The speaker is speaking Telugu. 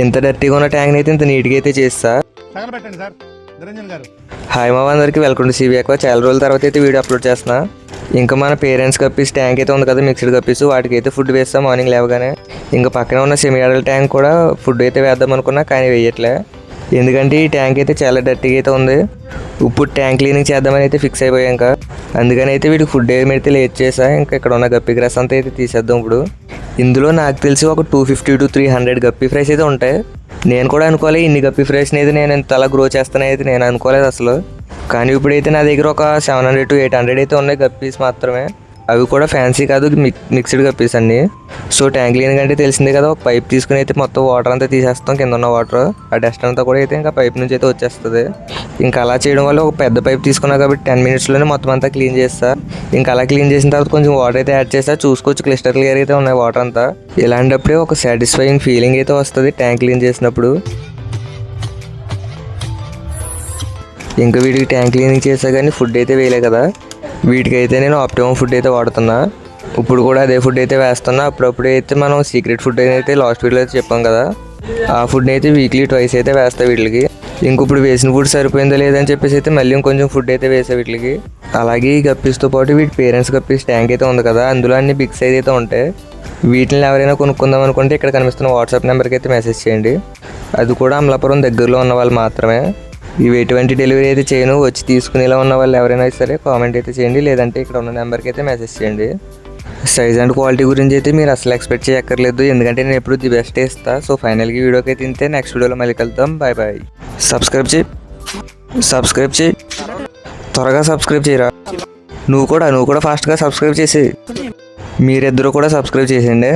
ఇంత డర్టీగా ఉన్న ట్యాంక్ని అయితే ఇంత నీట్గా అయితే చేస్తా. హాయ్ మా అందరికి వెల్కమ్ టు సివి ఎక్కువ. చాలా రోజుల తర్వాత అయితే వీడియో అప్లోడ్ చేస్తున్నా. ఇంకా మన పేరెంట్స్ కప్పీస్ ట్యాంక్ అయితే ఉంది కదా, మిక్స్డ్ కప్పీస్, వాటికి అయితే ఫుడ్ వేస్తాం మార్నింగ్ లేవగానే. ఇంకా పక్కన ఉన్న సెమీ అడల్ట్ ట్యాంక్ కూడా ఫుడ్ అయితే వేద్దాం అనుకున్నా, కానీ వేయట్లే. ఎందుకంటే ఈ ట్యాంక్ అయితే చాలా డర్టీగా అయితే ఉంది. ఇప్పుడు ట్యాంక్ క్లీనింగ్ చేద్దామని అయితే ఫిక్స్ అయిపోయాం. ఇంకా అందుకని అయితే వీడికి ఫుడ్ ఏమైతే లేట్ చేసా. ఇంకా ఇక్కడ ఉన్న గప్పీ గ్రాస్ అంతా అయితే తీసేద్దాం. ఇప్పుడు ఇందులో నాకు తెలిసి ఒక 250 to 300 గప్పీ ఫ్రైస్ అయితే ఉంటాయి. నేను కూడా అనుకోవాలి ఇన్ని గప్పీ ఫ్రైస్ని అయితే నేను ఇంతలా గ్రో చేస్తానని అయితే నేను అనుకోలేదు అసలు. కానీ ఇప్పుడైతే నా దగ్గర ఒక 700 to 800 అయితే ఉన్నాయి గప్పీస్ మాత్రమే. అవి కూడా ఫ్యాన్సీ కాదు, మిక్స్డ్ గప్పీస్ అన్నీ. సో ట్యాంక్ క్లీనింగ్ అంటే తెలిసిందే కదా, ఒక పైప్ తీసుకుని అయితే మొత్తం వాటర్ అంతా తీసేస్తాం. కింద ఉన్న వాటర్ ఆ డస్ట్ అంతా కూడా అయితే ఇంకా పైప్ నుంచి అయితే వచ్చేస్తుంది. ఇంకా అలా చేయడం వల్ల ఒక పెద్ద పైప్ తీసుకున్నా కాబట్టి 10 minutesలోనే మొత్తం అంతా క్లీన్ చేస్తా. ఇంకా అలా క్లీన్ చేసిన తర్వాత కొంచెం వాటర్ అయితే యాడ్ చేస్తా. చూసుకోవచ్చు క్లిస్టర్ క్లియర్ అయితే ఉన్నాయి వాటర్ అంతా. ఇలాంటప్పుడే ఒక సాటిస్ఫైయింగ్ ఫీలింగ్ అయితే వస్తుంది ట్యాంక్ క్లీన్ చేసినప్పుడు. ఇంకా వీటికి ట్యాంక్ క్లీనింగ్ చేసా కానీ ఫుడ్ అయితే వేయలే కదా. వీటికైతే నేను ఆప్టిమమ్ ఫుడ్ అయితే వాడుతున్నా. ఇప్పుడు కూడా అదే ఫుడ్ అయితే వేస్తున్నా. అప్పుడప్పుడు అయితే మనం సీక్రెట్ ఫుడ్ అయితే లాస్ట్ వీడియోలో అయితే చెప్పాం కదా, ఆ ఫుడ్ని అయితే వీక్లీ ట్వైస్ అయితే వేస్తా వీటికి. ఇప్పుడు వేసిన ఫుడ్ సరిపోయిందో లేదని చెప్పేసి అయితే మళ్ళీ ఇంకొంచెం ఫుడ్ అయితే వేసా వీటికి. అలాగే ఈ గప్పీస్తో పాటు వీటి పేరెంట్స్ గప్పీస్ ట్యాంక్ అయితే ఉంది కదా, అందులో అన్ని బిగ్ సైజ్ అయితే ఉంటాయి. వీటిని ఎవరైనా కొనుక్కుందాం అనుకుంటే ఇక్కడ కనిపిస్తున్న వాట్సాప్ నెంబర్కి అయితే మెసేజ్ చేయండి. అది కూడా అమలాపురం దగ్గరలో ఉన్న వాళ్ళు మాత్రమే. ఇవి ఎటువంటి డెలివరీ అయితే చేయను. వచ్చి తీసుకునేలా ఉన్న వాళ్ళు ఎవరైనా సరే కామెంట్ అయితే చేయండి, లేదంటే ఇక్కడ ఉన్న నెంబర్కి అయితే మెసేజ్ చేయండి. సైజ్ అండ్ క్వాలిటీ గురించి అయితే మీరు అసలు ఎక్స్పెక్ట్ చేయక్కర్లేదు, ఎందుకంటే నేను ఎప్పుడు ది బెస్ట్ ఇస్తాను. సో ఫైనల్గా వీడియోకి అయితే తింటే నెక్స్ట్ వీడియోలో మళ్ళీ కలుద్దాం. Bye bye. సబ్స్క్రైబ్ చేయి త్వరగా సబ్స్క్రైబ్ చేయరా. నువ్వు కూడా ఫాస్ట్గా సబ్స్క్రైబ్ చేసి మీరిద్దరూ కూడా సబ్స్క్రైబ్ చేసేయండి.